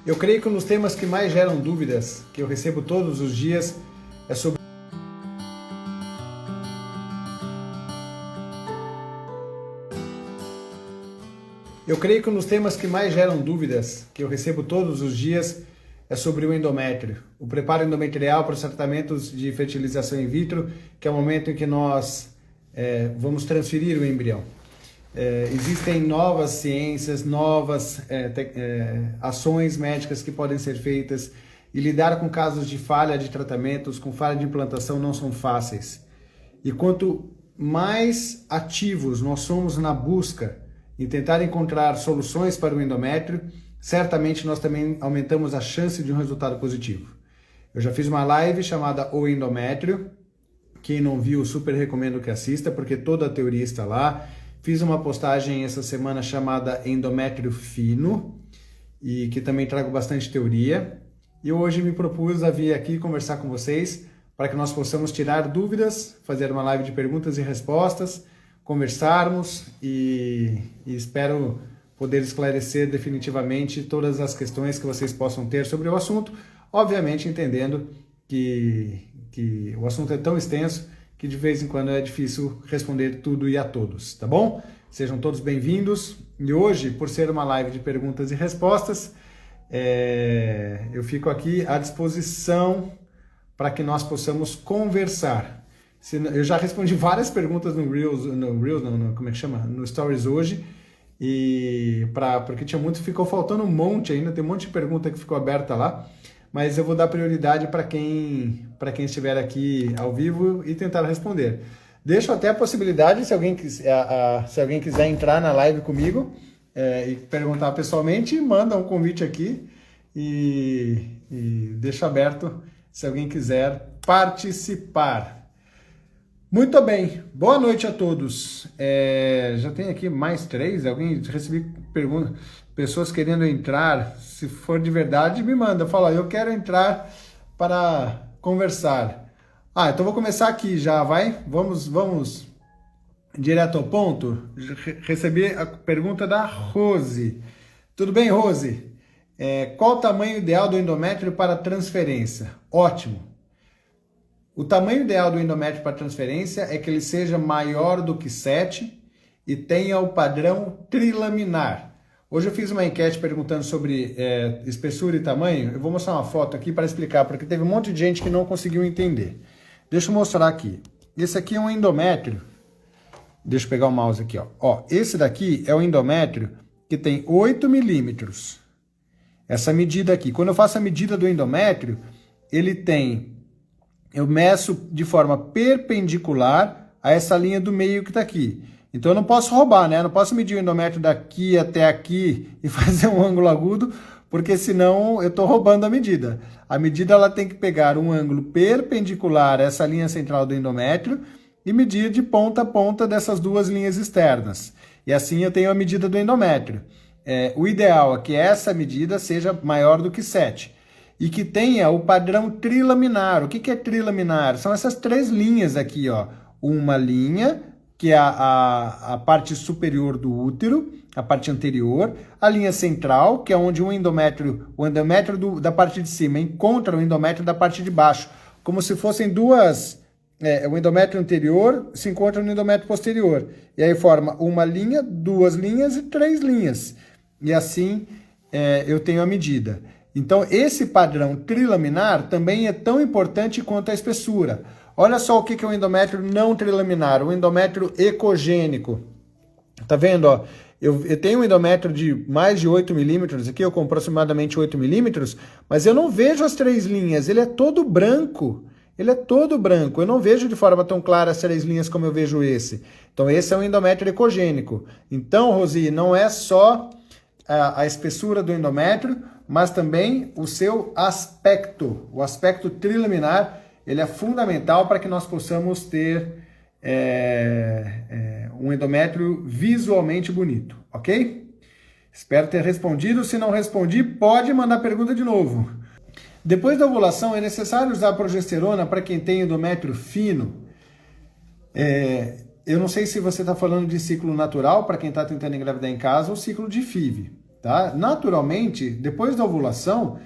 Eu creio que um dos temas que mais geram dúvidas, que eu recebo todos os dias, é sobre o endométrio, o preparo endometrial para os tratamentos de fertilização in vitro, que é o momento em que nós vamos transferir o embrião. Existem novas ciências, novas ações médicas que podem ser feitas, e lidar com casos de falha de tratamentos, com falha de implantação, não são fáceis. E quanto mais ativos nós somos na busca em tentar encontrar soluções para o endométrio, certamente nós também aumentamos a chance de um resultado positivo. Eu já fiz uma live chamada O Endométrio. Quem não viu, super recomendo que assista, porque toda a teoria está lá. Fiz uma postagem essa semana chamada Endométrio Fino, e que também trago bastante teoria. E hoje me propus a vir aqui conversar com vocês para que nós possamos tirar dúvidas, fazer uma live de perguntas e respostas, conversarmos e espero poder esclarecer definitivamente todas as questões que vocês possam ter sobre o assunto, obviamente entendendo que o assunto é tão extenso que de vez em quando é difícil responder tudo e a todos, tá bom? Sejam todos bem-vindos. E hoje, por ser uma live de perguntas e respostas, eu fico aqui à disposição para que nós possamos conversar. Eu já respondi várias perguntas no Stories hoje, porque ficou faltando um monte ainda, tem um monte de pergunta que ficou aberta lá, mas eu vou dar prioridade para quem estiver aqui ao vivo e tentar responder. Deixo até a possibilidade, se alguém quiser entrar na live comigo e perguntar pessoalmente, manda um convite aqui e deixo aberto se alguém quiser participar. Muito bem, boa noite a todos. Já tem aqui mais 3, recebi perguntas, pessoas querendo entrar. Se for de verdade, me manda, fala, eu quero entrar para conversar. Então vou começar aqui já, vai? Vamos direto ao ponto. Recebi a pergunta da Rose. Tudo bem, Rose? Qual o tamanho ideal do endométrio para transferência? Ótimo. O tamanho ideal do endométrio para transferência é que ele seja maior do que 7 e tenha o padrão trilaminar. Hoje eu fiz uma enquete perguntando sobre espessura e tamanho. Eu vou mostrar uma foto aqui para explicar, porque teve um monte de gente que não conseguiu entender. Deixa eu mostrar aqui. Esse aqui é um endométrio. Deixa eu pegar o mouse aqui. Esse daqui é o endométrio que tem 8 milímetros. Essa medida aqui. Quando eu faço a medida do endométrio, eu meço de forma perpendicular a essa linha do meio que está aqui. Então eu não posso roubar, né? Eu não posso medir o endométrio daqui até aqui e fazer um ângulo agudo, porque senão eu estou roubando a medida. A medida ela tem que pegar um ângulo perpendicular a essa linha central do endométrio e medir de ponta a ponta dessas duas linhas externas. E assim eu tenho a medida do endométrio. O ideal é que essa medida seja maior do que 7. E que tenha o padrão trilaminar. O que é trilaminar? São essas 3 linhas aqui, Uma linha, que é a parte superior do útero, a parte anterior. A linha central, que é onde o endométrio da parte de cima encontra o endométrio da parte de baixo. Como se fossem duas... o endométrio anterior se encontra no endométrio posterior. E aí forma uma linha, 2 linhas e 3 linhas. E assim eu tenho a medida. Então, esse padrão trilaminar também é tão importante quanto a espessura. Olha só o que é o endométrio não trilaminar, o endométrio ecogênico. Tá vendo? Eu tenho um endométrio de mais de 8 milímetros aqui, eu compro aproximadamente 8 milímetros, mas eu não vejo as 3 linhas, ele é todo branco. Eu não vejo de forma tão clara as 3 linhas como eu vejo esse. Então, esse é um endométrio ecogênico. Então, Rosi, não é só a espessura do endométrio, mas também o seu aspecto. O aspecto trilaminar, ele é fundamental para que nós possamos ter um endométrio visualmente bonito, ok? Espero ter respondido. Se não respondi, pode mandar pergunta de novo. Depois da ovulação, é necessário usar progesterona para quem tem endométrio fino? Eu não sei se você está falando de ciclo natural, para quem está tentando engravidar em casa, ou ciclo de FIV. tá? Naturalmente, depois da ovulação,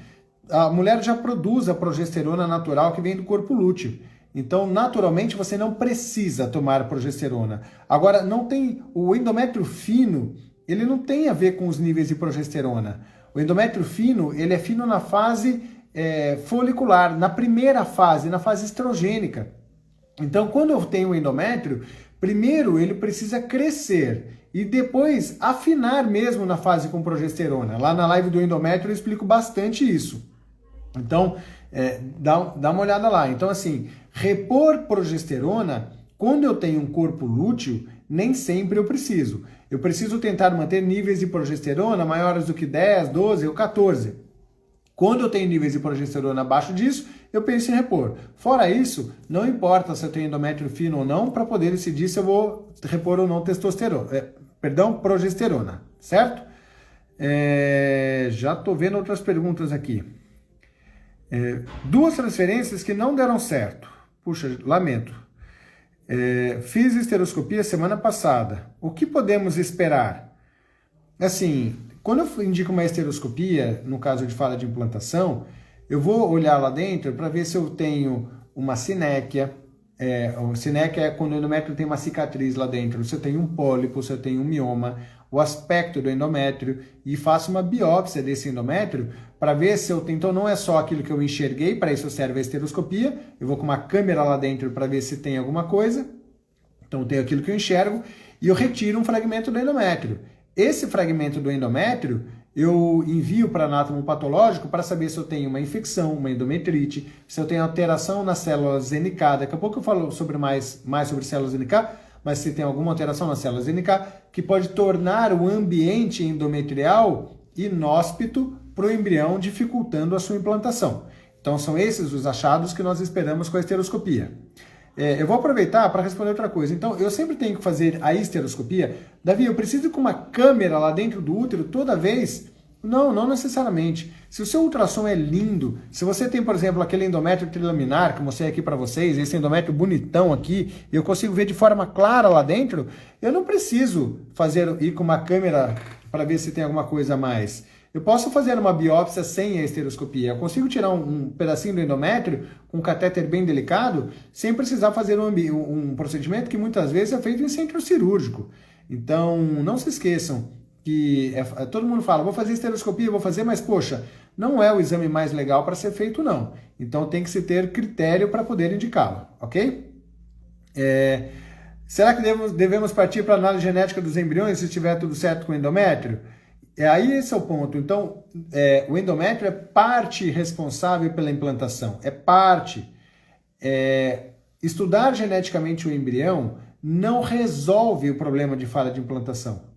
a mulher já produz a progesterona natural que vem do corpo lúteo. Então, naturalmente, você não precisa tomar progesterona. Agora, não tem o endométrio fino, ele não tem a ver com os níveis de progesterona. O endométrio fino, ele é fino na fase folicular, na primeira fase, na fase estrogênica. Então, quando eu tenho o endométrio, primeiro ele precisa crescer e depois afinar mesmo na fase com progesterona. Lá na live do endométrio eu explico bastante isso. Então, dá uma olhada lá. Então, assim, repor progesterona, quando eu tenho um corpo lúteo, nem sempre eu preciso. Eu preciso tentar manter níveis de progesterona maiores do que 10, 12 ou 14. Quando eu tenho níveis de progesterona abaixo disso, eu penso em repor. Fora isso, não importa se eu tenho endométrio fino ou não, para poder decidir se eu vou repor ou não progesterona, certo? Já estou vendo outras perguntas aqui. 2 transferências que não deram certo. Puxa, lamento. Fiz esteroscopia semana passada. O que podemos esperar? Assim, quando eu indico uma esteroscopia, no caso de falha de implantação, eu vou olhar lá dentro para ver se eu tenho uma sinéquia. Sinéquia é quando o endométrio tem uma cicatriz lá dentro. Se eu tenho um pólipo, se eu tenho um mioma, o aspecto do endométrio, e faço uma biópsia desse endométrio para ver se eu tenho. Então não é só aquilo que eu enxerguei, para isso serve a esteroscopia. Eu vou com uma câmera lá dentro para ver se tem alguma coisa. Então eu tenho aquilo que eu enxergo e eu retiro um fragmento do endométrio. Esse fragmento do endométrio eu envio para anátomo patológico para saber se eu tenho uma infecção, uma endometrite, se eu tenho alteração nas células NK. Daqui a pouco eu falo mais sobre células NK, mas se tem alguma alteração nas células NK que pode tornar o ambiente endometrial inóspito para o embrião, dificultando a sua implantação. Então são esses os achados que nós esperamos com a esteroscopia. Eu vou aproveitar para responder outra coisa. Então, eu sempre tenho que fazer a esteroscopia. Davi, eu preciso com uma câmera lá dentro do útero toda vez? Não, não necessariamente. Se o seu ultrassom é lindo, se você tem, por exemplo, aquele endométrio trilaminar que eu mostrei aqui para vocês, esse endométrio bonitão aqui, e eu consigo ver de forma clara lá dentro, eu não preciso ir com uma câmera para ver se tem alguma coisa a mais. Eu posso fazer uma biópsia sem a esteroscopia. Eu consigo tirar um pedacinho do endométrio com um catéter bem delicado, sem precisar fazer um procedimento que muitas vezes é feito em centro cirúrgico. Então, não se esqueçam que todo mundo fala, vou fazer esteroscopia, vou fazer, mas poxa, não é o exame mais legal para ser feito, não. Então, tem que se ter critério para poder indicá-lo, ok? Será que devemos partir para a análise genética dos embriões se estiver tudo certo com o endométrio? Aí esse é o ponto. Então, o endométrio é parte responsável pela implantação. É parte. Estudar geneticamente o embrião não resolve o problema de falha de implantação.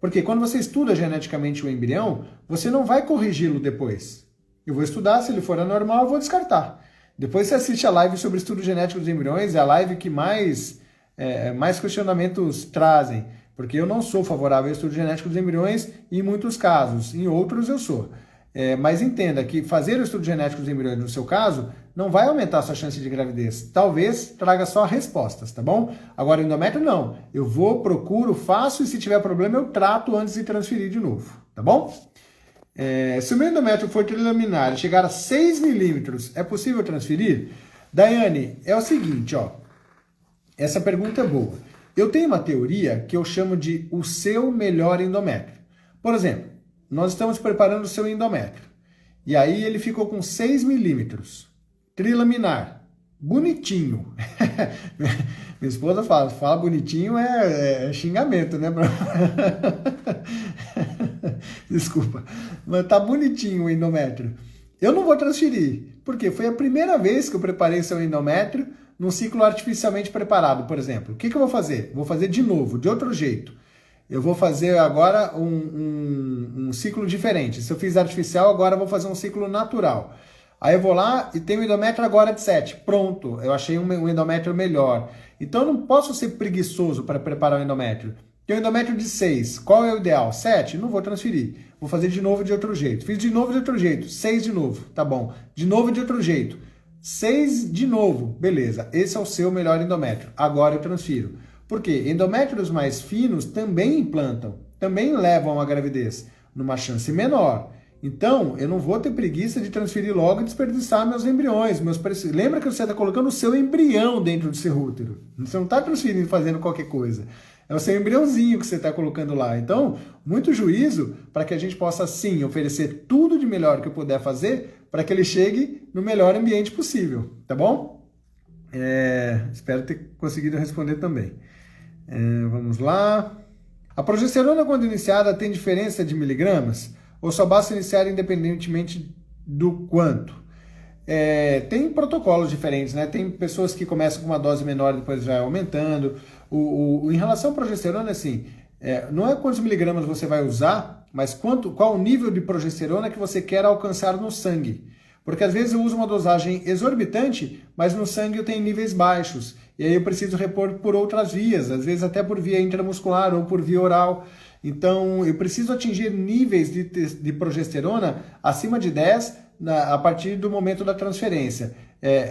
Porque quando você estuda geneticamente o embrião, você não vai corrigi-lo depois. Eu vou estudar, se ele for anormal, eu vou descartar. Depois você assiste a live sobre estudo genético dos embriões, é a live que mais questionamentos trazem. Porque eu não sou favorável ao estudo genético dos embriões em muitos casos, em outros eu sou. Mas entenda que fazer o estudo genético dos embriões, no seu caso, não vai aumentar a sua chance de gravidez. Talvez traga só respostas, tá bom? Agora, endométrio não. Eu vou, procuro, faço e se tiver problema eu trato antes de transferir de novo, tá bom? Se o meu endométrio for trilaminar e chegar a 6 milímetros, é possível transferir? Daiane, é o seguinte, ó. Essa pergunta é boa. Eu tenho uma teoria que eu chamo de o seu melhor endométrio. Por exemplo, nós estamos preparando o seu endométrio. E aí ele ficou com 6 milímetros. Trilaminar. Bonitinho. Minha esposa fala bonitinho é xingamento, né? Desculpa. Mas tá bonitinho o endométrio. Eu não vou transferir. Porque foi a primeira vez que eu preparei seu endométrio num ciclo artificialmente preparado, por exemplo. O que eu vou fazer? Vou fazer de novo, de outro jeito. Eu vou fazer agora um ciclo diferente. Se eu fiz artificial, agora eu vou fazer um ciclo natural. Aí eu vou lá e tenho o endométrio agora de 7. Pronto, eu achei um endométrio melhor. Então eu não posso ser preguiçoso para preparar o endométrio. Tenho endométrio de 6. Qual é o ideal? 7? Não vou transferir. Vou fazer de novo de outro jeito. Fiz de novo de outro jeito. 6 de novo. Tá bom. De novo de outro jeito. 6 de novo. Beleza. Esse é o seu melhor endométrio. Agora eu transfiro. Por quê? Endométrios mais finos também implantam. Também levam à gravidez. numa chance menor. Então, eu não vou ter preguiça de transferir logo e desperdiçar meus embriões. Lembra que você está colocando o seu embrião dentro do seu útero. Você não está transferindo fazendo qualquer coisa. É o seu embriãozinho que você está colocando lá. Então, muito juízo para que a gente possa, sim, oferecer tudo de melhor que eu puder fazer para que ele chegue no melhor ambiente possível. Tá bom? Espero ter conseguido responder também. Vamos lá. A progesterona, quando iniciada, tem diferença de miligramas? Ou só basta iniciar independentemente do quanto? Tem protocolos diferentes, né? Tem pessoas que começam com uma dose menor e depois vai aumentando. Em relação à progesterona, assim, não é quantos miligramas você vai usar, mas qual o nível de progesterona que você quer alcançar no sangue. Porque às vezes eu uso uma dosagem exorbitante, mas no sangue eu tenho níveis baixos. E aí eu preciso repor por outras vias, às vezes até por via intramuscular ou por via oral. Então eu preciso atingir níveis de progesterona acima de 10 a partir do momento da transferência.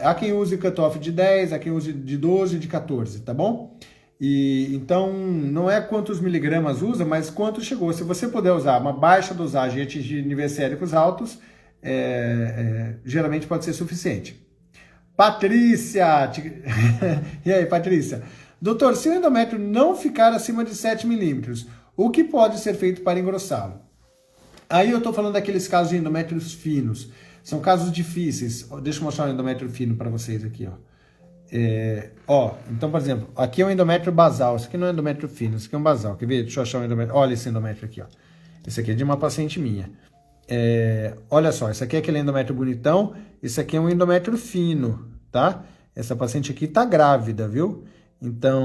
Há quem use cutoff de 10, há quem use de 12, de 14, tá bom? Então não é quantos miligramas usa, mas quanto chegou. Se você puder usar uma baixa dosagem e atingir níveis séricos altos, geralmente pode ser suficiente. Patrícia! E aí, Patrícia? Doutor, se o endométrio não ficar acima de 7 milímetros, o que pode ser feito para engrossá-lo? Aí eu estou falando daqueles casos de endométrios finos. São casos difíceis. Deixa eu mostrar um endométrio fino para vocês aqui. Então, por exemplo, aqui é um endométrio basal. Isso aqui não é endométrio fino, isso aqui é um basal. Quer ver? Deixa eu achar um endométrio. Olha esse endométrio aqui. Esse aqui é de uma paciente minha. Olha só, esse aqui é aquele endométrio bonitão. Esse aqui é um endométrio fino, tá? Essa paciente aqui tá grávida, viu? Então,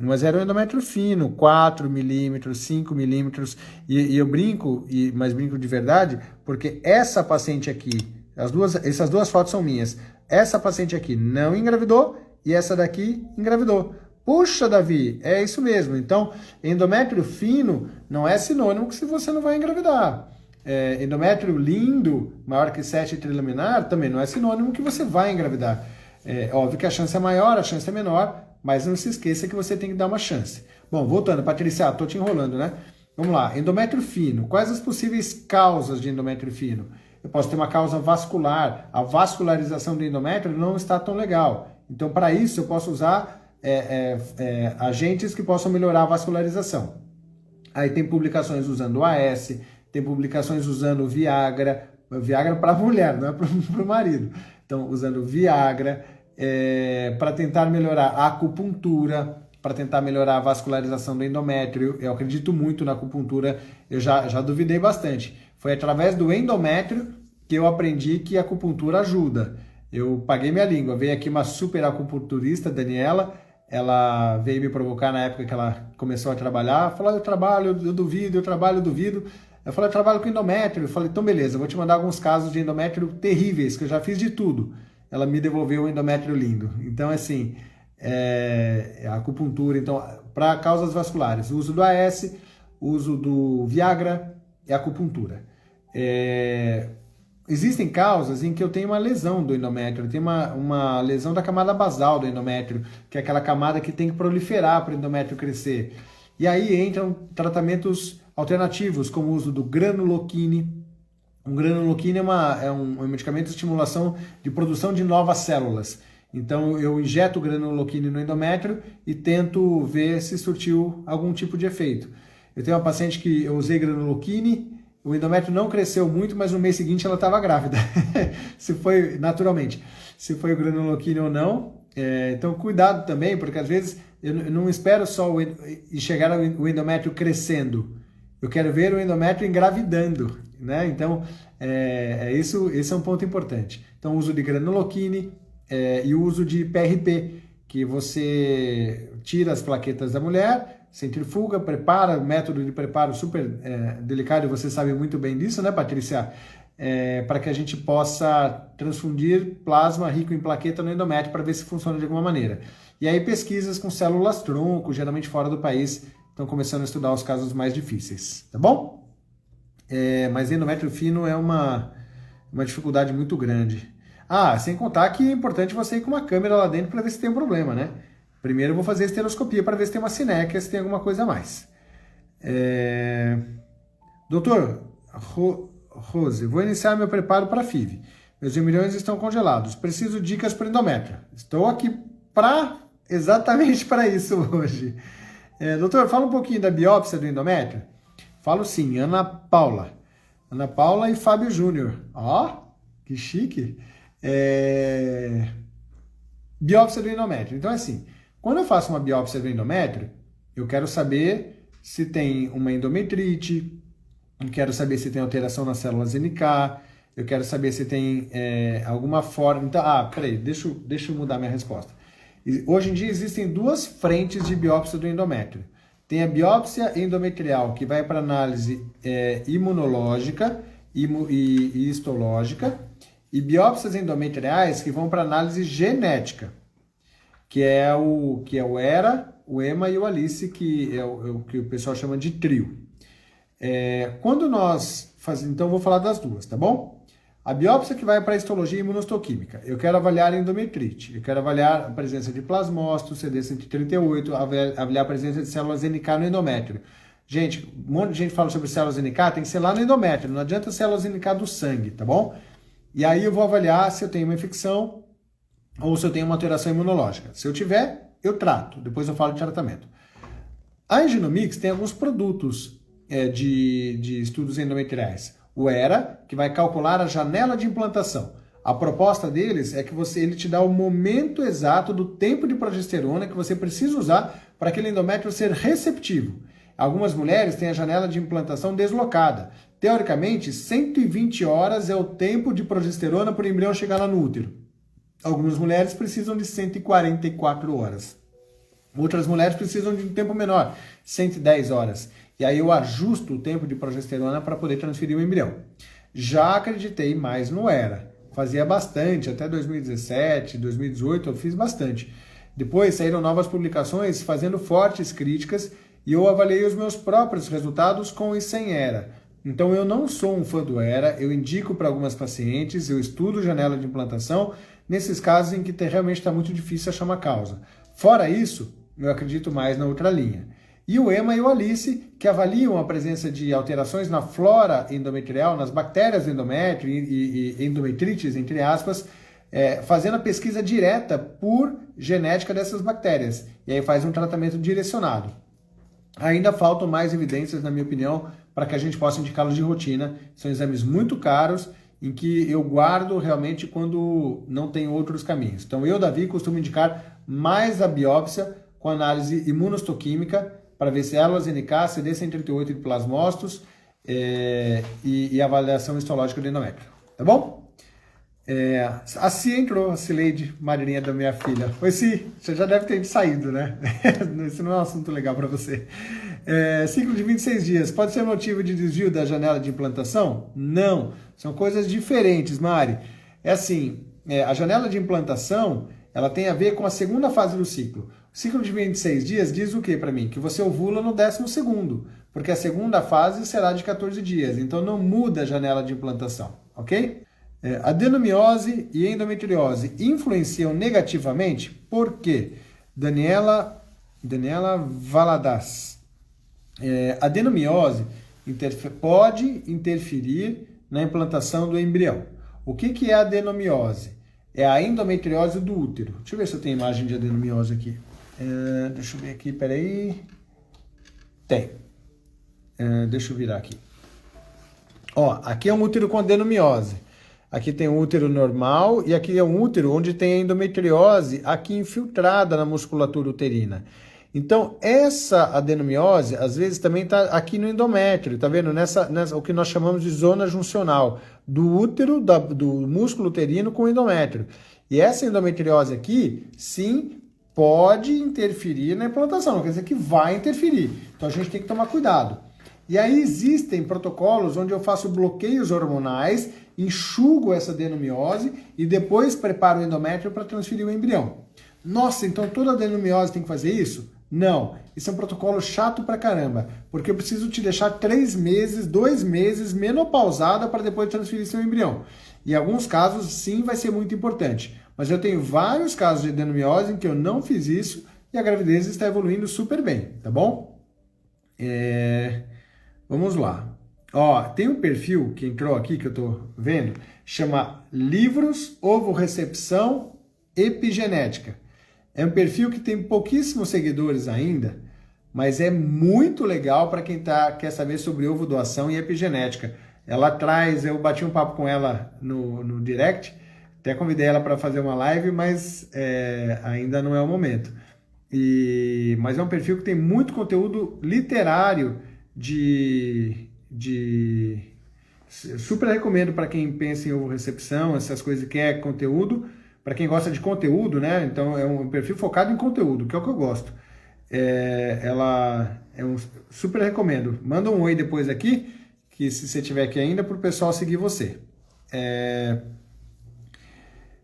mas era um endométrio fino, 4 milímetros, 5 milímetros, e eu brinco, mas brinco de verdade, porque essa paciente aqui, essas duas fotos são minhas, essa paciente aqui não engravidou e essa daqui engravidou. Puxa, Davi, é isso mesmo. Então, endométrio fino não é sinônimo que você não vai engravidar. Endométrio lindo, maior que 7 trilaminar, também não é sinônimo que você vai engravidar. Óbvio que a chance é maior, a chance é menor, mas não se esqueça que você tem que dar uma chance. Bom, voltando, Patrícia, estou te enrolando, né? Vamos lá, endométrio fino. Quais as possíveis causas de endométrio fino? Eu posso ter uma causa vascular. A vascularização do endométrio não está tão legal. Então, para isso, eu posso usar agentes que possam melhorar a vascularização. Aí tem publicações usando AS, tem publicações usando Viagra para a mulher, não é para o marido. Então, usando Viagra, para tentar melhorar a acupuntura, para tentar melhorar a vascularização do endométrio. Eu acredito muito na acupuntura, eu já duvidei bastante. Foi através do endométrio que eu aprendi que a acupuntura ajuda. Eu paguei minha língua, veio aqui uma super acupunturista, Daniela, ela veio me provocar na época que ela começou a trabalhar, falou, eu trabalho, eu duvido, eu trabalho, eu duvido. Eu falei, eu trabalho com endométrio. Eu falei, então beleza, eu vou te mandar alguns casos de endométrio terríveis, que eu já fiz de tudo. Ela me devolveu um endométrio lindo. Então, assim, a acupuntura, então, para causas vasculares, o uso do AS, o uso do Viagra e acupuntura. Existem causas em que eu tenho uma lesão do endométrio, eu tenho uma lesão da camada basal do endométrio, que é aquela camada que tem que proliferar para o endométrio crescer. E aí entram tratamentos alternativos, como o uso do granuloquine. Um granuloquine é um medicamento de estimulação de produção de novas células. Então eu injeto o granuloquine no endométrio e tento ver se surtiu algum tipo de efeito. Eu tenho uma paciente que eu usei granuloquine, o endométrio não cresceu muito, mas no mês seguinte ela estava grávida. Se foi, naturalmente, se foi o granuloquine ou não. Então cuidado também, porque às vezes eu não espero só chegar o endométrio crescendo. Eu quero ver o endométrio engravidando, né? Então, esse é um ponto importante. Então, o uso de granuloquine e o uso de PRP, que você tira as plaquetas da mulher, centrifuga, prepara, o método de preparo super delicado, e você sabe muito bem disso, né, Patrícia? Para que a gente possa transfundir plasma rico em plaqueta no endométrio para ver se funciona de alguma maneira. E aí pesquisas com células tronco, geralmente fora do país, estão começando a estudar os casos mais difíceis, tá bom? Mas endométrio fino é uma dificuldade muito grande. Sem contar que é importante você ir com uma câmera lá dentro para ver se tem um problema, né? Primeiro eu vou fazer a esteroscopia para ver se tem uma sinéquia, se tem alguma coisa a mais. Doutor, Rose, vou iniciar meu preparo para FIV. Meus embriões estão congelados. Preciso dicas para endométrio. Estou aqui exatamente para isso hoje. Doutor, fala um pouquinho da biópsia do endométrio? Falo sim, Ana Paula. Ana Paula e Fábio Júnior. Ó, que chique. Biópsia do endométrio. Então, assim, quando eu faço uma biópsia do endométrio, eu quero saber se tem uma endometrite, eu quero saber se tem alteração nas células NK, eu quero saber se tem alguma forma... Então, peraí, deixa eu mudar minha resposta. Hoje em dia existem duas frentes de biópsia do endométrio. Tem a biópsia endometrial, que vai para análise imunológica e histológica, e biópsias endometriais que vão para análise genética, que é o ERA, o EMA e o ALICE, que é o que o pessoal chama de trio. Quando nós fazemos... Então, eu vou falar das duas, tá bom? A biópsia que vai para a histologia imunohistoquímica. Eu quero avaliar a endometrite. Eu quero avaliar a presença de plasmócitos, CD138, avaliar a presença de células NK no endométrio. Gente, um monte de gente fala sobre células NK, tem que ser lá no endométrio, não adianta células NK do sangue, tá bom? E aí eu vou avaliar se eu tenho uma infecção ou se eu tenho uma alteração imunológica. Se eu tiver, eu trato. Depois eu falo de tratamento. A Engenomics tem alguns produtos de estudos endometriais. O ERA, que vai calcular a janela de implantação. A proposta deles é que ele te dá o momento exato do tempo de progesterona que você precisa usar para aquele endométrio ser receptivo. Algumas mulheres têm a janela de implantação deslocada. Teoricamente, 120 horas é o tempo de progesterona para o embrião chegar lá no útero. Algumas mulheres precisam de 144 horas. Outras mulheres precisam de um tempo menor, 110 horas. E aí eu ajusto o tempo de progesterona para poder transferir o embrião. Já acreditei mais no ERA. Fazia bastante, até 2017, 2018 eu fiz bastante. Depois saíram novas publicações fazendo fortes críticas e eu avaliei os meus próprios resultados com e sem ERA. Então eu não sou um fã do ERA, eu indico para algumas pacientes, eu estudo janela de implantação, nesses casos em que realmente está muito difícil achar uma causa. Fora isso, eu acredito mais na outra linha. E o EMA e o ALICE, que avaliam a presença de alterações na flora endometrial, nas bactérias do endométrio e endometrites, entre aspas, fazendo a pesquisa direta por genética dessas bactérias. E aí faz um tratamento direcionado. Ainda faltam mais evidências, na minha opinião, para que a gente possa indicá-los de rotina. São exames muito caros, em que eu guardo realmente quando não tem outros caminhos. Então eu, Davi, costumo indicar mais a biópsia com análise imunohistoquímica, para ver células NK, CD138 de plasmócitos e avaliação histológica do endométrio. Tá bom? A Cia entrou, a Cileide, madrinha da minha filha. Oi, Si, você já deve ter saído, né? Isso não é um assunto legal para você. Ciclo de 26 dias, pode ser motivo de desvio da janela de implantação? Não, são coisas diferentes, Mari. A janela de implantação, ela tem a ver com a segunda fase do ciclo. O ciclo de 26 dias diz o que para mim? Que você ovula no 12º, porque a segunda fase será de 14 dias, então não muda a janela de implantação, ok? Adenomiose e endometriose influenciam negativamente? Por quê? Daniela Valadas. Adenomiose pode interferir na implantação do embrião. O que é a adenomiose? É a endometriose do útero. Deixa eu ver se eu tenho imagem de adenomiose aqui. Deixa eu ver aqui, peraí. Tem. Deixa eu virar aqui. Ó, aqui é um útero com adenomiose. Aqui tem um útero normal e aqui é um útero onde tem a endometriose aqui infiltrada na musculatura uterina. Então, essa adenomiose, às vezes, também está aqui no endométrio, tá vendo? Nessa, o que nós chamamos de zona juncional, do útero, do músculo uterino com o endométrio. E essa endometriose aqui, sim, pode interferir na implantação, não quer dizer que vai interferir. Então, a gente tem que tomar cuidado. E aí existem protocolos onde eu faço bloqueios hormonais, enxugo essa adenomiose e depois preparo o endométrio para transferir o embrião. Nossa, então toda adenomiose tem que fazer isso? Não, isso é um protocolo chato pra caramba, porque eu preciso te deixar 3 meses, 2 meses menopausada para depois transferir seu embrião. Em alguns casos, sim, vai ser muito importante, mas eu tenho vários casos de adenomiose em que eu não fiz isso e a gravidez está evoluindo super bem, tá bom? Vamos lá. Ó, tem um perfil que entrou aqui, que eu tô vendo, chama Livros, Ovo-Recepção, Epigenética. É um perfil que tem pouquíssimos seguidores ainda, mas é muito legal para quem quer saber sobre ovo doação e epigenética. Ela traz, eu bati um papo com ela no direct, até convidei ela para fazer uma live, mas ainda não é o momento. Mas é um perfil que tem muito conteúdo literário super recomendo para quem pensa em ovo-recepção, essas coisas que é conteúdo, para quem gosta de conteúdo, né? Então é um perfil focado em conteúdo, que é o que eu gosto. Super recomendo. Manda um oi depois aqui, que se você estiver aqui ainda, para o pessoal seguir você.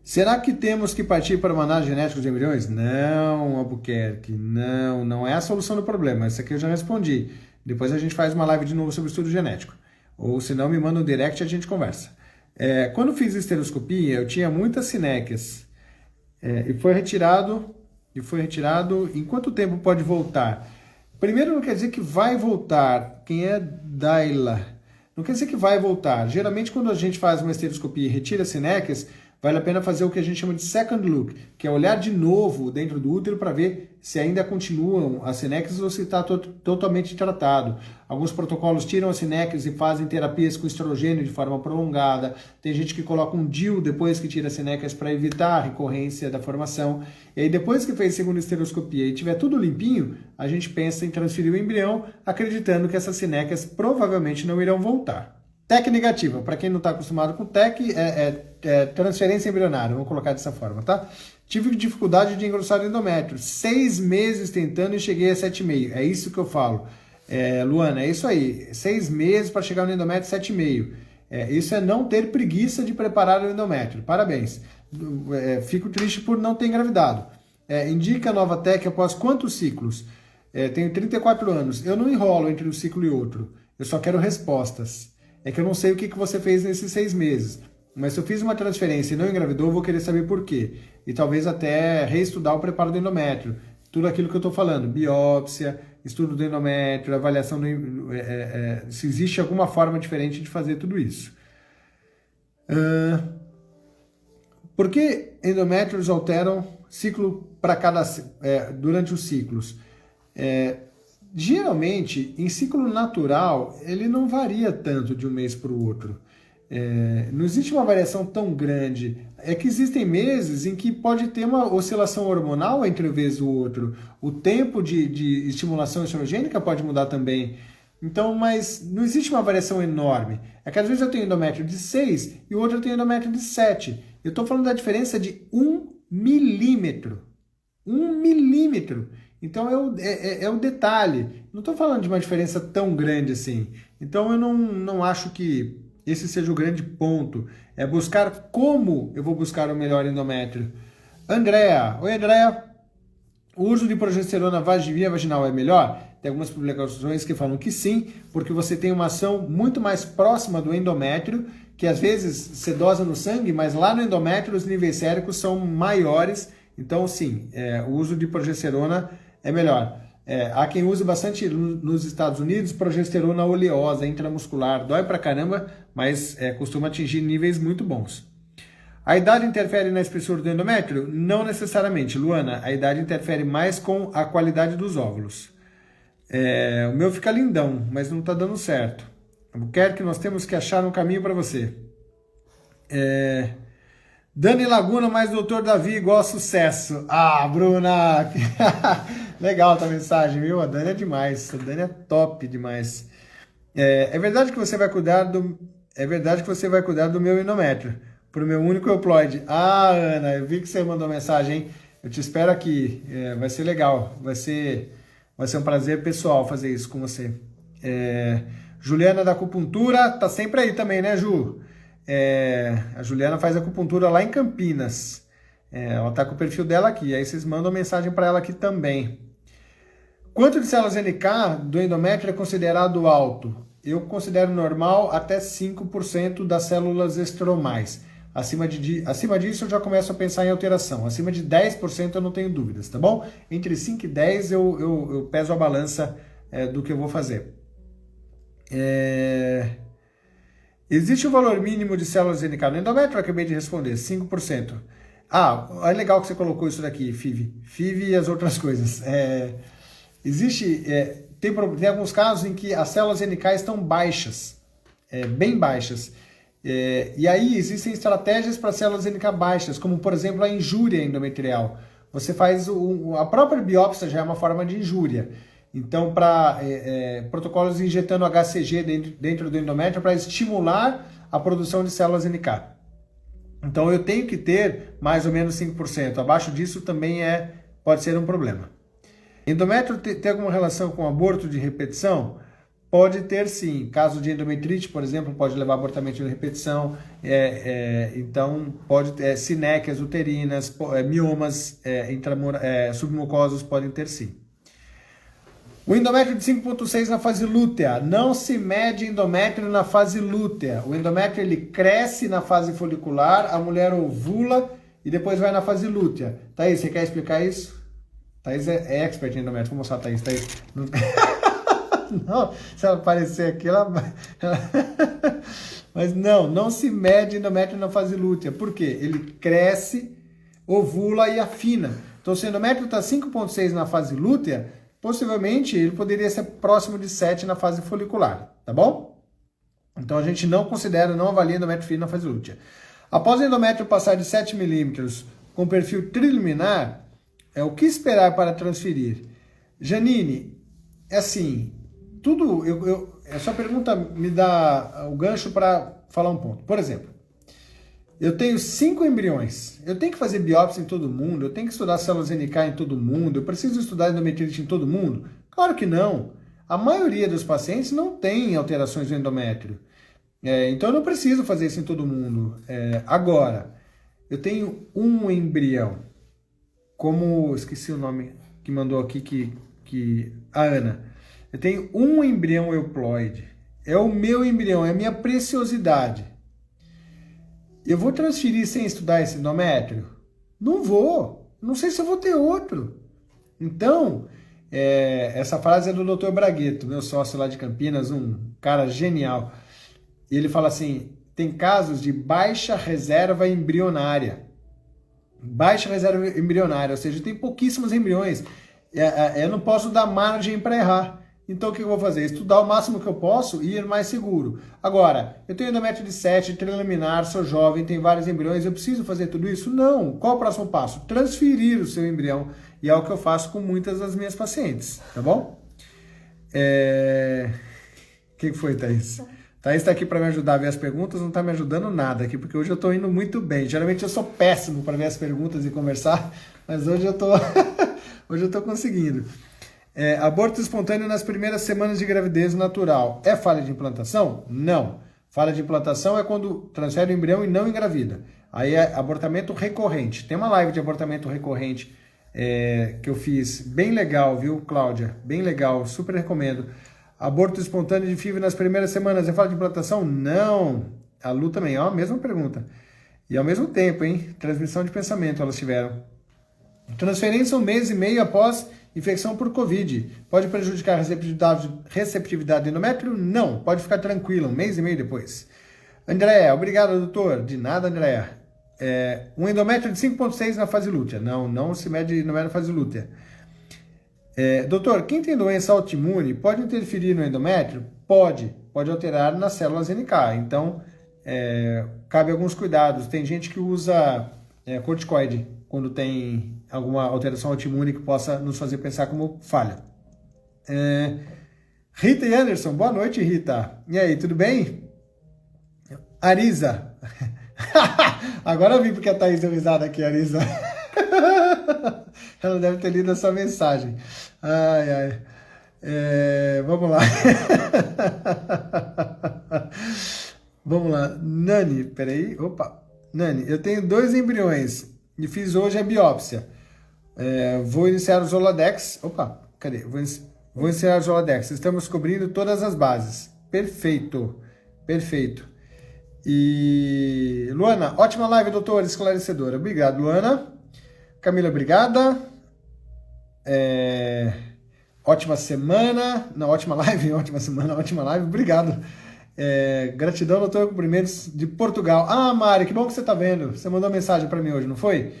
Será que temos que partir para uma análise genética dos embriões? Não, Albuquerque, não é a solução do problema. Essa aqui eu já respondi. Depois a gente faz uma live de novo sobre estudo genético. Ou se não, me manda um direct e a gente conversa. Quando fiz esteroscopia, eu tinha muitas sinéquias. E foi retirado. Em quanto tempo pode voltar? Primeiro, não quer dizer que vai voltar. Quem é Daila? Não quer dizer que vai voltar. Geralmente, quando a gente faz uma esteroscopia e retira sinéquias, vale a pena fazer o que a gente chama de second look, que é olhar de novo dentro do útero para ver se ainda continuam as sinéquias ou se está totalmente tratado. Alguns protocolos tiram as sinéquias e fazem terapias com estrogênio de forma prolongada. Tem gente que coloca um DIU depois que tira as sinéquias para evitar a recorrência da formação. E aí depois que fez a segunda esteroscopia e tiver tudo limpinho, a gente pensa em transferir o embrião, acreditando que essas sinéquias provavelmente não irão voltar. TEC negativa, para quem não está acostumado com TEC, transferência embrionária, vamos colocar dessa forma, tá? Tive dificuldade de engrossar o endométrio, 6 meses tentando e cheguei a 7,5, é isso que eu falo. Luana, é isso aí, 6 meses para chegar no endométrio 7,5. Isso é não ter preguiça de preparar o endométrio, parabéns. Fico triste por não ter engravidado. Indica a nova TEC após quantos ciclos? Tenho 34 anos, eu não enrolo entre um ciclo e outro, eu só quero respostas. É que eu não sei o que você fez nesses 6 meses. Mas se eu fiz uma transferência e não engravidou, eu vou querer saber por quê. E talvez até reestudar o preparo do endométrio. Tudo aquilo que eu estou falando. Biópsia, estudo do endométrio, avaliação se existe alguma forma diferente de fazer tudo isso. Por que endométrios alteram ciclo para durante os ciclos? Geralmente, em ciclo natural, ele não varia tanto de um mês para o outro. Não existe uma variação tão grande. É que existem meses em que pode ter uma oscilação hormonal entre um mês e o outro. O tempo de estimulação estrogênica pode mudar também. Então, mas não existe uma variação enorme. É que às vezes eu tenho endométrio de 6 e o outro eu tenho endométrio de 7. Eu estou falando da diferença de 1 milímetro. 1 milímetro. Então é o detalhe. Não estou falando de uma diferença tão grande assim. Então eu não acho que esse seja o grande ponto. É buscar como eu vou buscar o melhor endométrio. Andréa. Oi, Andréa. O uso de progesterona via vaginal é melhor? Tem algumas publicações que falam que sim, porque você tem uma ação muito mais próxima do endométrio, que às vezes se dosa no sangue, mas lá no endométrio os níveis séricos são maiores. Então, sim, o uso de progesterona é melhor. Há quem use bastante nos Estados Unidos progesterona oleosa intramuscular. Dói pra caramba, mas costuma atingir níveis muito bons. A idade interfere na espessura do endométrio? Não necessariamente, Luana. A idade interfere mais com a qualidade dos óvulos. O meu fica lindão, mas não está dando certo. Eu quero que nós temos que achar um caminho para você. Dani Laguna mais Dr. Davi igual a sucesso. Ah, Bruna! Legal a tua mensagem, viu? A Dani é demais. A Dani é top demais. É verdade que você vai cuidar do meu endométrio, pro meu único euploide. Ah, Ana, eu vi que você mandou mensagem, hein? Eu te espero aqui. Vai ser legal. Vai ser um prazer pessoal fazer isso com você. Juliana da acupuntura tá sempre aí também, né, Ju? A Juliana faz acupuntura lá em Campinas. Ela tá com o perfil dela aqui. Aí vocês mandam mensagem para ela aqui também. Quanto de células NK do endométrio é considerado alto? Eu considero normal até 5% das células estromais. Acima disso eu já começo a pensar em alteração. Acima de 10% eu não tenho dúvidas, tá bom? Entre 5 e 10 eu peso a balança do que eu vou fazer. Existe o valor mínimo de células NK no endométrio? Eu acabei de responder, 5%. Ah, é legal que você colocou isso daqui, FIV e as outras coisas. Tem alguns casos em que as células NK estão baixas, bem baixas. E aí existem estratégias para células NK baixas, como por exemplo a injúria endometrial. Você faz a própria biópsia já é uma forma de injúria. Então, para protocolos injetando HCG dentro do endométrio para estimular a produção de células NK. Então, eu tenho que ter mais ou menos 5%. Abaixo disso também pode ser um problema. Endométrio tem alguma relação com aborto de repetição? Pode ter sim. Caso de endometrite, por exemplo, pode levar a abortamento de repetição. Então, pode ter sinéquias uterinas, miomas submucosos podem ter sim. O endométrio de 5,6 na fase lútea. Não se mede endométrio na fase lútea. O endométrio ele cresce na fase folicular, a mulher ovula e depois vai na fase lútea. Thaís, você quer explicar isso? Thaís é expert em endométrio. Vou mostrar a Thaís. Não, se ela aparecer aqui, Mas não se mede endométrio na fase lútea. Por quê? Ele cresce, ovula e afina. Então, se o endométrio está 5,6 na fase lútea, possivelmente ele poderia ser próximo de 7 na fase folicular, tá bom? Então a gente não avalia endométrio fino na fase lútea. Após o endométrio passar de 7 milímetros com perfil triliminar, o que esperar para transferir? Janine, essa pergunta me dá o gancho para falar um ponto. Por exemplo, eu tenho 5 embriões, eu tenho que fazer biópsia em todo mundo, eu tenho que estudar células NK em todo mundo, eu preciso estudar endometrite em todo mundo? Claro que não. A maioria dos pacientes não tem alterações do endométrio. Então eu não preciso fazer isso em todo mundo. Agora, eu tenho um embrião, esqueci o nome que mandou aqui, a Ana. Eu tenho um embrião euploide, é o meu embrião, é a minha preciosidade. Eu vou transferir sem estudar esse endométrio? Não vou. Não sei se eu vou ter outro. Então, essa frase é do Dr. Bragueto, meu sócio lá de Campinas, um cara genial. Ele fala assim, tem casos de baixa reserva embrionária. Baixa reserva embrionária, ou seja, tem pouquíssimos embriões. Eu não posso dar margem para errar. Então, o que eu vou fazer? Estudar o máximo que eu posso e ir mais seguro. Agora, eu tenho endométrio de 7, trilaminar, sou jovem, tenho vários embriões, eu preciso fazer tudo isso? Não. Qual o próximo passo? Transferir o seu embrião. E é o que eu faço com muitas das minhas pacientes, tá bom? O que foi, Thaís? Thaís está aqui para me ajudar a ver as perguntas, não está me ajudando nada aqui, porque hoje eu estou indo muito bem. Geralmente eu sou péssimo para ver as perguntas e conversar, mas hoje eu estou conseguindo. Aborto espontâneo nas primeiras semanas de gravidez natural. É falha de implantação? Não. Falha de implantação é quando transfere o embrião e não engravida. Aí é abortamento recorrente. Tem uma live de abortamento recorrente que eu fiz. Bem legal, viu, Cláudia? Bem legal, super recomendo. Aborto espontâneo de FIV nas primeiras semanas é falha de implantação? Não. A Lu também, ó, mesma pergunta. E ao mesmo tempo, hein? Transmissão de pensamento elas tiveram. Transferência 1 mês e meio após infecção por Covid. Pode prejudicar a receptividade do endométrio? Não. Pode ficar tranquilo, 1 mês e meio depois. Andréa, obrigado, doutor. De nada, Andréa. Um endométrio de 5,6 na fase lútea. Não se mede endométrio na fase lútea. Doutor, quem tem doença autoimune pode interferir no endométrio? Pode alterar nas células NK. Então, cabe alguns cuidados. Tem gente que usa corticoide quando tem alguma alteração autoimune que possa nos fazer pensar como falha. Rita e Anderson, boa noite, Rita. E aí, tudo bem? Arisa. Agora eu vi porque a Thaís deu risada aqui, Arisa. Ela deve ter lido essa mensagem. Ai. Vamos lá. Vamos lá. Nani, peraí. Opa. Nani, eu tenho 2 embriões e fiz hoje a biópsia. Vou iniciar o Zoladex. Opa, cadê? Vou iniciar o Zoladex. Estamos cobrindo todas as bases. Perfeito. E Luana, ótima live, doutor, esclarecedora. Obrigado, Luana. Camila, obrigada. Ótima semana. Não, ótima live, ótima semana, ótima live. Obrigado. Gratidão, doutor, cumprimentos de Portugal. Ah, Mari, que bom que você está vendo. Você mandou mensagem para mim hoje, não foi?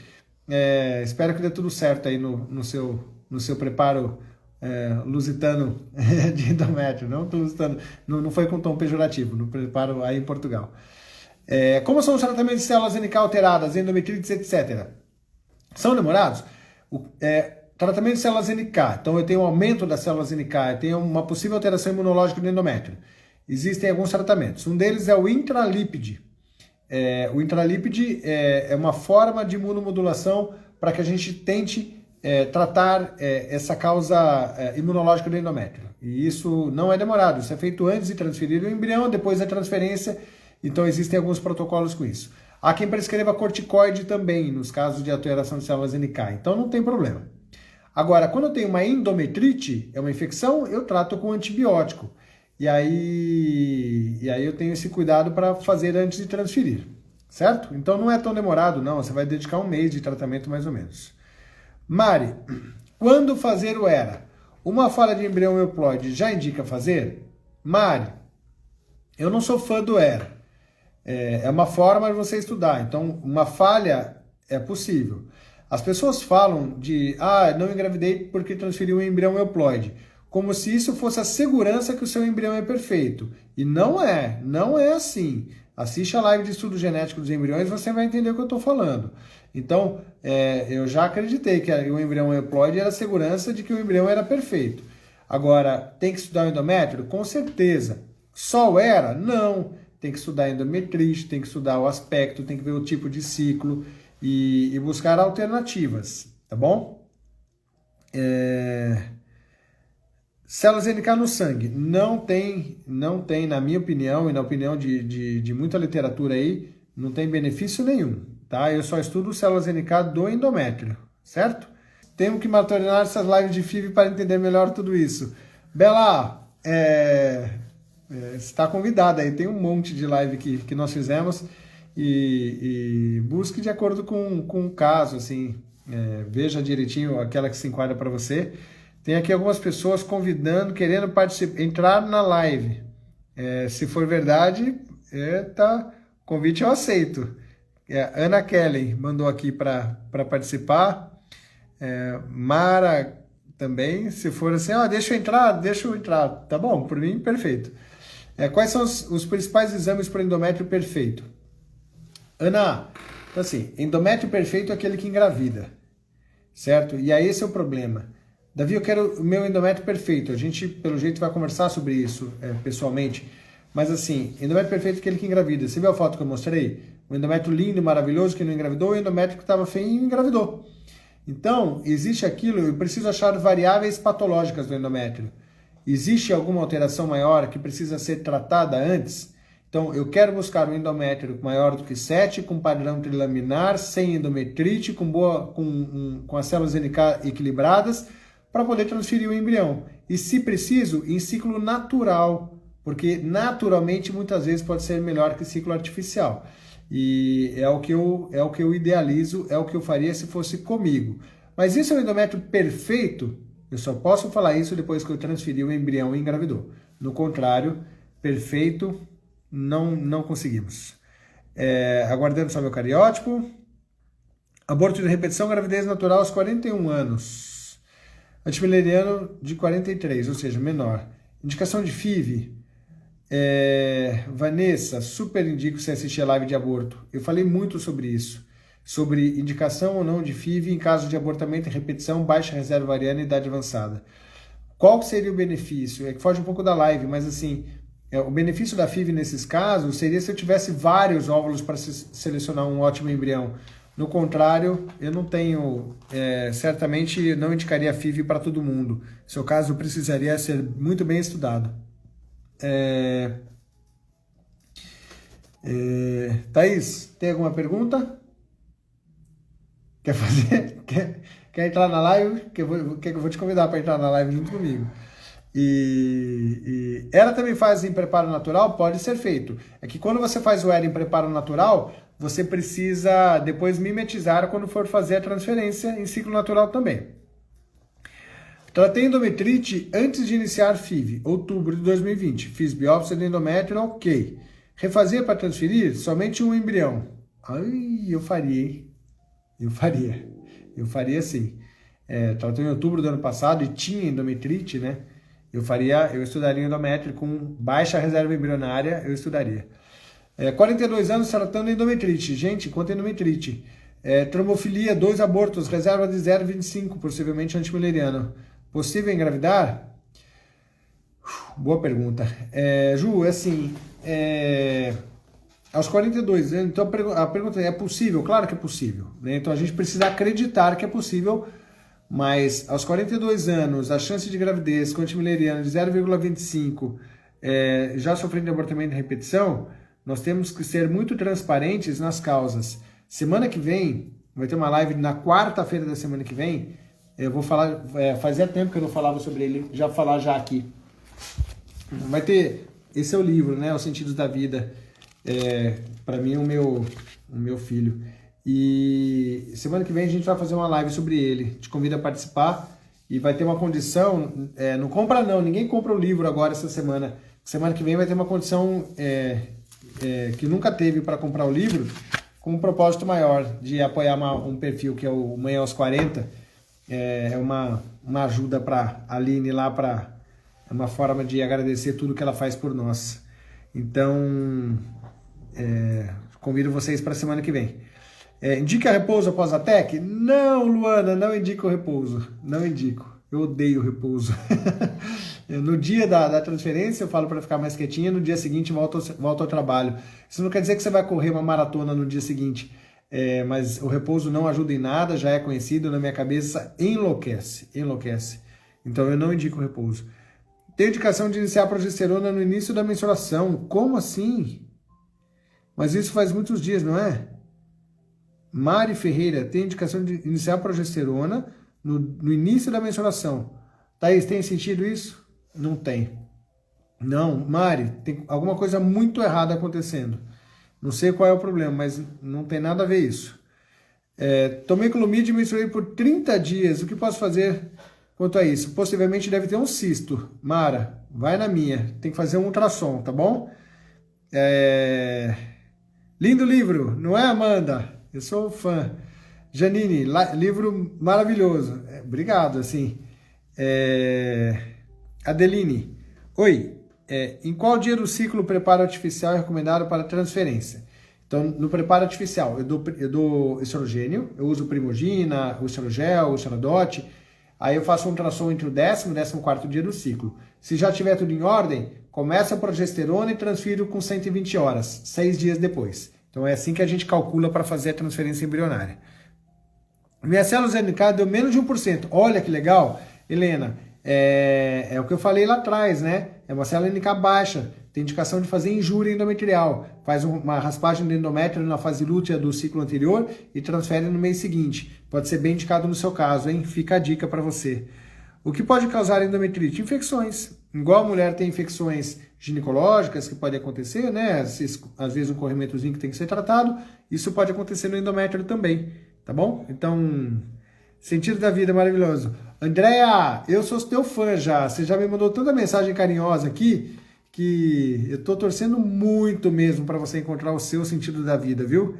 Espero que dê tudo certo aí no seu preparo lusitano de endométrio. Não lusitano, não foi com tom pejorativo, no preparo aí em Portugal. Como são os tratamentos de células NK alteradas, endometrites, etc.? São demorados? Tratamento de células NK. Então, eu tenho um aumento das células NK, eu tenho uma possível alteração imunológica do endométrio. Existem alguns tratamentos. Um deles é o intralípide. O intralípide é uma forma de imunomodulação para que a gente tente tratar essa causa imunológica do endométrio. E isso não é demorado. Isso é feito antes de transferir o embrião, depois da transferência. Então, existem alguns protocolos com isso. Há quem prescreva corticoide também, nos casos de alteração de células NK. Então, não tem problema. Agora, quando eu tenho uma endometrite, é uma infecção, eu trato com antibiótico. E aí eu tenho esse cuidado para fazer antes de transferir, certo? Então não é tão demorado, não. Você vai dedicar 1 mês de tratamento mais ou menos. Mari, quando fazer o ERA? Uma falha de embrião euploide já indica fazer? Mari, eu não sou fã do ERA. É uma forma de você estudar. Então, uma falha é possível. As pessoas falam de, não engravidei porque transferi um embrião euploide, como se isso fosse a segurança que o seu embrião é perfeito. E não é assim. Assiste a live de estudo genético dos embriões e você vai entender o que eu estou falando. Então, eu já acreditei que o embrião euploide era a segurança de que o embrião era perfeito. Agora, tem que estudar o endométrio? Com certeza. Só era? Não. Tem que estudar endometrite, tem que estudar o aspecto, tem que ver o tipo de ciclo e buscar alternativas, tá bom? Células NK no sangue. Não tem, na minha opinião e na opinião de muita literatura aí, não tem benefício nenhum, tá? Eu só estudo células NK do endométrio, certo? Tenho que maratonar essas lives de FIV para entender melhor tudo isso. Bela, você está convidada aí, tem um monte de live que nós fizemos e busque de acordo com o caso, assim, veja direitinho aquela que se enquadra para você. Tem aqui algumas pessoas convidando, querendo participar, entrar na live. Se for verdade, convite eu aceito. Ana Kelly mandou aqui para participar. Mara também, se for assim, deixa eu entrar. Tá bom, por mim, perfeito. Quais são os principais exames para endométrio perfeito? Ana, então assim, endométrio perfeito é aquele que engravida, certo? E aí esse é o problema. Davi, eu quero o meu endométrio perfeito. A gente, pelo jeito, vai conversar sobre isso pessoalmente. Mas assim, endométrio perfeito é aquele que engravida. Você viu a foto que eu mostrei? O endométrio lindo, maravilhoso, que não engravidou, e o endométrio que estava feio e engravidou. Então, existe aquilo, eu preciso achar variáveis patológicas do endométrio. Existe alguma alteração maior que precisa ser tratada antes? Então, eu quero buscar um endométrio maior do que 7, com padrão trilaminar, sem endometrite, com as células NK equilibradas, para poder transferir o embrião. E, se preciso, em ciclo natural, porque naturalmente muitas vezes pode ser melhor que ciclo artificial. E é o que eu idealizo, é o que eu faria se fosse comigo. Mas isso é um endométrio perfeito? Eu só posso falar isso depois que eu transferi o embrião e engravidou. No contrário, perfeito, não conseguimos. Aguardando só meu cariótipo. Aborto de repetição, gravidez natural aos 41 anos. Antimileriano de 43, ou seja, menor. Indicação de FIV. Vanessa, super indico você assistir a live de aborto. Eu falei muito sobre isso. Sobre indicação ou não de FIV em caso de abortamento em repetição, baixa reserva ovariana e idade avançada. Qual seria o benefício? Que foge um pouco da live, mas assim, o benefício da FIV nesses casos seria se eu tivesse vários óvulos para selecionar um ótimo embrião. No contrário, eu não tenho, certamente não indicaria FIV para todo mundo. Seu caso precisaria ser muito bem estudado. Thaís, tem alguma pergunta? Quer fazer? Quer entrar na live? Que eu vou te convidar para entrar na live junto comigo. E ela também faz em preparo natural? Pode ser feito. É que quando você faz o ERA em preparo natural, você precisa depois mimetizar quando for fazer a transferência em ciclo natural também. Tratei endometrite antes de iniciar FIV, outubro de 2020. Fiz biópsia do endométrio, ok. Refazer para transferir? Somente um embrião. Ai, eu faria, hein? Eu faria sim. Tratei em outubro do ano passado e tinha endometrite, né? Eu estudaria endométrio com baixa reserva embrionária, eu estudaria. 42 anos tratando endometrite. Gente, quanto endometrite? Trombofilia, 2 abortos, reserva de 0,25, possivelmente antimileriano. Possível engravidar? Boa pergunta. Ju, assim, aos 42 anos, então a pergunta é possível? Claro que é possível, né? Então a gente precisa acreditar que é possível, mas aos 42 anos, a chance de gravidez com antimileriano de 0,25, já sofrendo de abortamento de repetição, nós temos que ser muito transparentes nas causas. Semana que vem, vai ter uma live na quarta-feira da semana que vem, eu vou falar, fazia tempo que eu não falava sobre ele, já falar já aqui. Vai ter, esse é o livro, né, Os Sentidos da Vida, para mim o meu filho. E semana que vem a gente vai fazer uma live sobre ele, te convido a participar e vai ter uma condição, não compra não, ninguém compra o livro agora essa semana. Semana que vem vai ter uma condição que nunca teve para comprar o livro, com um propósito maior, de apoiar um perfil que é o Mãe aos 40, uma ajuda para a Aline lá, é uma forma de agradecer tudo que ela faz por nós. Então, convido vocês para a semana que vem. Indica repouso após a TEC? Não, Luana, não indico repouso, não indico, eu odeio repouso. No dia da transferência eu falo para ficar mais quietinha, no dia seguinte volto ao trabalho. Isso não quer dizer que você vai correr uma maratona no dia seguinte, mas o repouso não ajuda em nada, já é conhecido, na minha cabeça enlouquece. Então eu não indico repouso. Tem indicação de iniciar a progesterona no início da menstruação. Como assim? Mas isso faz muitos dias, não é? Mari Ferreira, tem indicação de iniciar a progesterona no início da menstruação. Thaís, tem sentido isso? Não tem. Não, Mari, tem alguma coisa muito errada acontecendo. Não sei qual é o problema, mas não tem nada a ver isso. Tomei Clomid e menstruei por 30 dias. O que posso fazer quanto a isso? Possivelmente deve ter um cisto. Mara, vai na minha. Tem que fazer um ultrassom, tá bom? Lindo livro, não é, Amanda? Eu sou fã. Janine, livro maravilhoso. Obrigado, assim. Adeline, oi, em qual dia do ciclo o preparo artificial é recomendado para transferência? Então, no preparo artificial, eu dou estrogênio, eu uso Primogina, o estrogel, o estradote, aí eu faço um ultrassom entre o 10º e 14º dia do ciclo. Se já tiver tudo em ordem, começa a progesterona e transfiro com 120 horas, 6 dias depois. Então é assim que a gente calcula para fazer a transferência embrionária. Minha célula NK deu menos de 1%. Olha que legal, Helena. É o que eu falei lá atrás, né? É uma célula NK baixa, tem indicação de fazer injúria endometrial. Faz uma raspagem do endométrio na fase lútea do ciclo anterior e transfere no mês seguinte. Pode ser bem indicado no seu caso, hein? Fica a dica para você. O que pode causar endometrite? Infecções. Igual a mulher tem infecções ginecológicas que podem acontecer, né? Às vezes um corrimentozinho que tem que ser tratado, isso pode acontecer no endométrio também, tá bom? Então, sentido da vida maravilhoso. Andréa, eu sou teu fã já, você já me mandou tanta mensagem carinhosa aqui, que eu tô torcendo muito mesmo para você encontrar o seu sentido da vida, viu?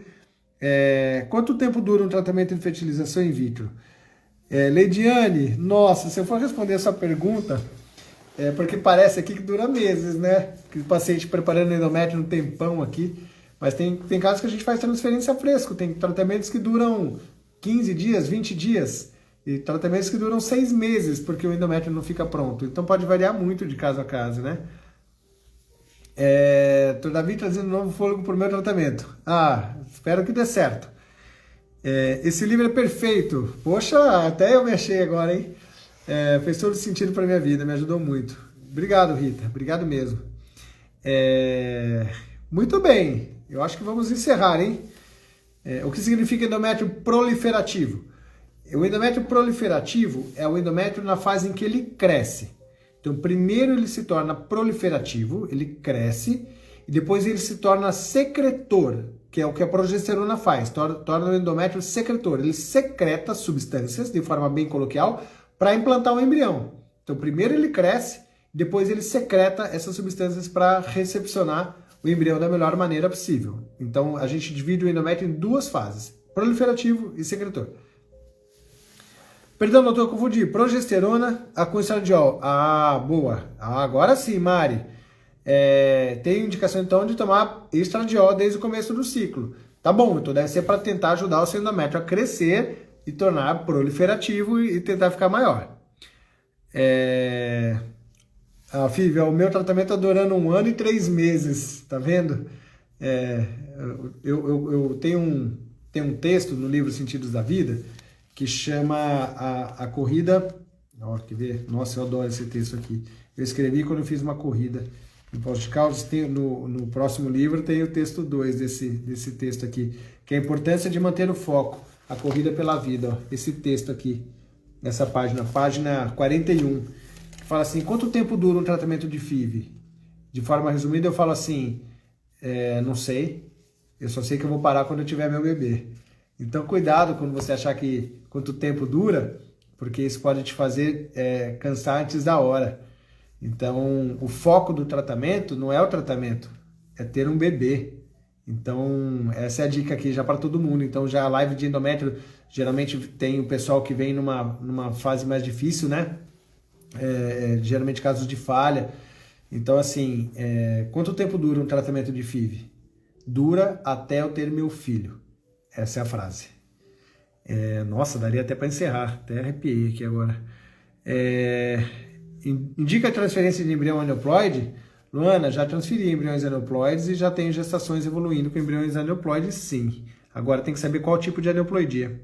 Quanto tempo dura um tratamento de fertilização in vitro? Leidiane, nossa, se eu for responder essa pergunta, porque parece aqui que dura meses, né? Que o paciente preparando endométrio um tempão aqui, mas tem casos que a gente faz transferência fresco, tem tratamentos que duram 15 dias, 20 dias, e tratamentos que duram 6 meses, porque o endométrio não fica pronto. Então pode variar muito de caso a caso, né? Davi trazendo novo fôlego para o meu tratamento. Espero que dê certo. Esse livro é perfeito. Poxa, até eu me achei agora, hein? Fez todo sentido para minha vida, me ajudou muito. Obrigado, Rita. Obrigado mesmo. Muito bem. Eu acho que vamos encerrar, hein? O que significa endométrio proliferativo? O endométrio proliferativo é o endométrio na fase em que ele cresce. Então, primeiro ele se torna proliferativo, ele cresce, e depois ele se torna secretor, que é o que a progesterona faz, torna o endométrio secretor. Ele secreta substâncias, de forma bem coloquial, para implantar o embrião. Então, primeiro ele cresce, depois ele secreta essas substâncias para recepcionar o embrião da melhor maneira possível. Então, a gente divide o endométrio em duas fases, proliferativo e secretor. Perdão, doutor, eu confundi. Progesterona com estradiol. Ah, boa. Ah, agora sim, Mari. Tem indicação, então, de tomar estradiol desde o começo do ciclo. Tá bom, então deve ser para tentar ajudar o seu endométrio a crescer e tornar proliferativo e tentar ficar maior. Fívia, o meu tratamento está durando 1 ano e 3 meses, tá vendo? Eu tenho um texto no livro Sentidos da Vida que chama a corrida... quer ver? Nossa, eu adoro esse texto aqui. Eu escrevi quando eu fiz uma corrida em Poços de Caldas. No próximo livro tem o texto 2 desse texto aqui, que é a importância de manter o foco, a corrida pela vida. Ó, esse texto aqui, nessa página 41, que fala assim, quanto tempo dura um tratamento de FIV? De forma resumida, eu falo assim, não sei, eu só sei que eu vou parar quando eu tiver meu bebê. Então, cuidado quando você achar que quanto tempo dura, porque isso pode te fazer cansar antes da hora. Então, o foco do tratamento não é o tratamento, é ter um bebê. Então, essa é a dica aqui já para todo mundo. Então, já a live de endométrio, geralmente tem o pessoal que vem numa fase mais difícil, né? Geralmente casos de falha. Então, assim, quanto tempo dura um tratamento de FIV? Dura até eu ter meu filho. Essa é a frase. Nossa, daria até para encerrar. Até arrepiei aqui agora. Indica a transferência de embrião aneuploide? Luana, já transferi embriões aneuploides e já tenho gestações evoluindo com embriões aneuploides, sim. Agora tem que saber qual tipo de aneuploidia.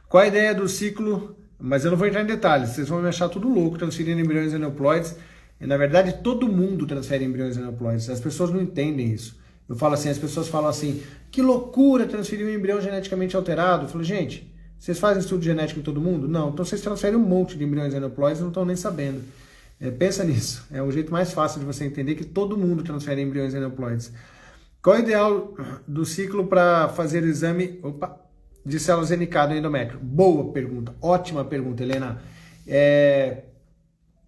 Qual a ideia do ciclo? Mas eu não vou entrar em detalhes, vocês vão me achar tudo louco transferindo embriões aneuploides. E, na verdade, todo mundo transfere embriões aneuploides. As pessoas não entendem isso. Eu falo assim, as pessoas falam assim, que loucura transferir um embrião geneticamente alterado. Eu falo, gente, vocês fazem estudo genético em todo mundo? Não, então vocês transferem um monte de embriões aneuploides e não estão nem sabendo. Pensa nisso, é o jeito mais fácil de você entender que todo mundo transfere embriões aneuploides. Qual é o ideal do ciclo para fazer o exame de células NK do endométrio? Boa pergunta, ótima pergunta, Helena.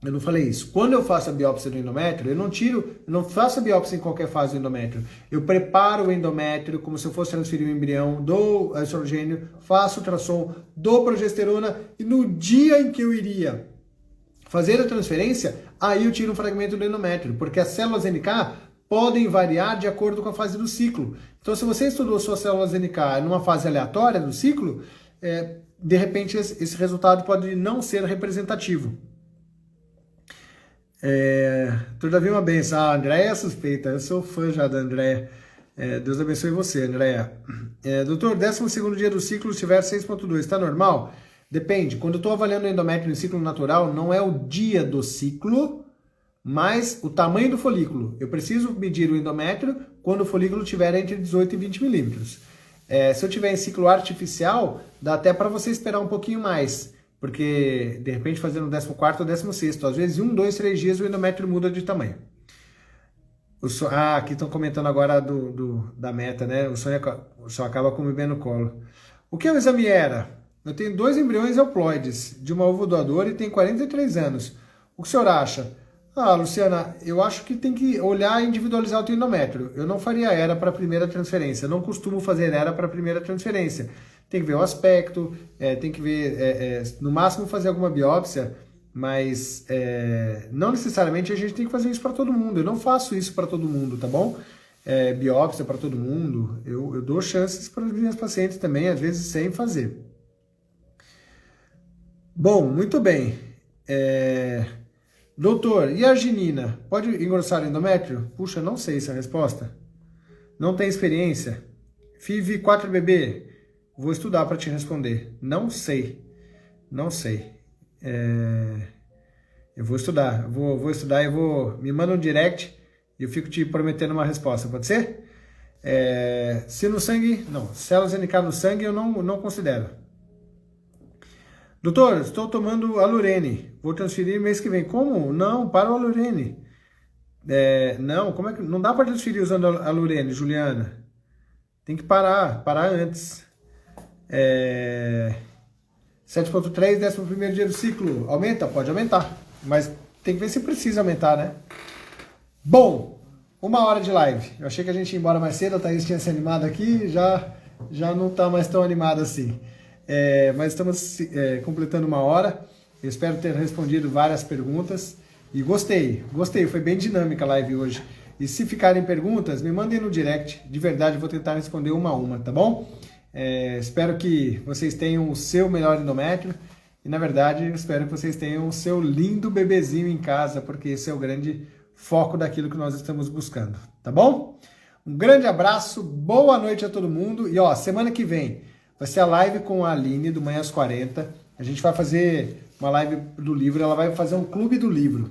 Eu não falei isso. Quando eu faço a biópsia do endométrio, eu não faço a biópsia em qualquer fase do endométrio. Eu preparo o endométrio como se eu fosse transferir o embrião, dou estrogênio, faço ultrassom, dou progesterona e no dia em que eu iria fazer a transferência, aí eu tiro um fragmento do endométrio, porque as células NK podem variar de acordo com a fase do ciclo. Então, se você estudou suas células NK numa fase aleatória do ciclo, de repente esse resultado pode não ser representativo. Todavia uma benção. A Andréia é suspeita, eu sou fã já da Andréia. Deus abençoe você, Andréia. Doutor, 12º dia do ciclo, se tiver 6.2, está normal? Depende. Quando eu estou avaliando o endométrio em ciclo natural, não é o dia do ciclo, mas o tamanho do folículo. Eu preciso medir o endométrio quando o folículo estiver entre 18 e 20 milímetros. Se eu tiver em ciclo artificial, dá até para você esperar um pouquinho mais. Porque, de repente, fazendo o 14º ou 16º, às vezes em 1, 2, 3 dias o endométrio muda de tamanho. Aqui estão comentando agora da meta, né? O sonho só acaba com o bebê no colo. O que é o exame ERA? Eu tenho 2 embriões euploides de uma ovo doadora e tenho 43 anos. O que o senhor acha? Luciana, eu acho que tem que olhar e individualizar o teu endométrio. Eu não faria ERA para a primeira transferência. Eu não costumo fazer ERA para a primeira transferência. Tem que ver o aspecto, tem que ver, no máximo, fazer alguma biópsia, mas não necessariamente a gente tem que fazer isso para todo mundo. Eu não faço isso para todo mundo, tá bom? Biópsia para todo mundo. Eu dou chances para as minhas pacientes também, às vezes sem fazer. Bom, muito bem. Doutor, e a arginina? Pode engrossar o endométrio? Puxa, não sei essa resposta. Não tem experiência? FIV 4BB? Vou estudar para te responder. Não sei. Não sei. Eu vou estudar. Vou estudar e me manda um direct e eu fico te prometendo uma resposta. Pode ser? Se no sangue... Não, células NK no sangue eu não considero. Doutor, estou tomando Alurene. Vou transferir mês que vem. Como? Não, para o Alurene. Não, como é que... Não dá para transferir usando Alurene, Juliana. Tem que parar antes. 7.3, 11º dia do ciclo. Aumenta? Pode aumentar. Mas tem que ver se precisa aumentar, né? Bom, 1 hora de live. Eu achei que a gente ia embora mais cedo, a Thaís tinha se animado aqui, já não está mais tão animado assim. Mas estamos completando 1 hora. Eu espero ter respondido várias perguntas. E gostei, foi bem dinâmica a live hoje. E se ficarem perguntas, me mandem no direct. De verdade, eu vou tentar responder uma a uma, tá bom? Espero que vocês tenham o seu melhor endométrio. E, na verdade, espero que vocês tenham o seu lindo bebezinho em casa, porque esse é o grande foco daquilo que nós estamos buscando, tá bom? Um grande abraço, boa noite a todo mundo. E, semana que vem vai ser a live com a Aline, do Manhã às 40. A gente vai fazer uma live do livro, ela vai fazer um clube do livro.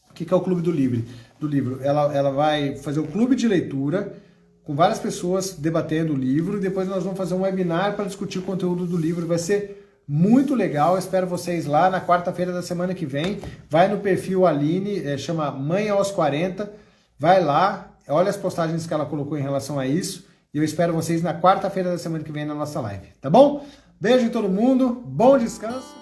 O que é o clube do livro? Ela vai fazer um clube de leitura com várias pessoas debatendo o livro e depois nós vamos fazer um webinar para discutir o conteúdo do livro. Vai ser muito legal, eu espero vocês lá na quarta-feira da semana que vem. Vai no perfil Aline, chama Mãe aos 40, vai lá, olha as postagens que ela colocou em relação a isso e eu espero vocês na quarta-feira da semana que vem na nossa live, tá bom? Beijo em todo mundo, bom descanso.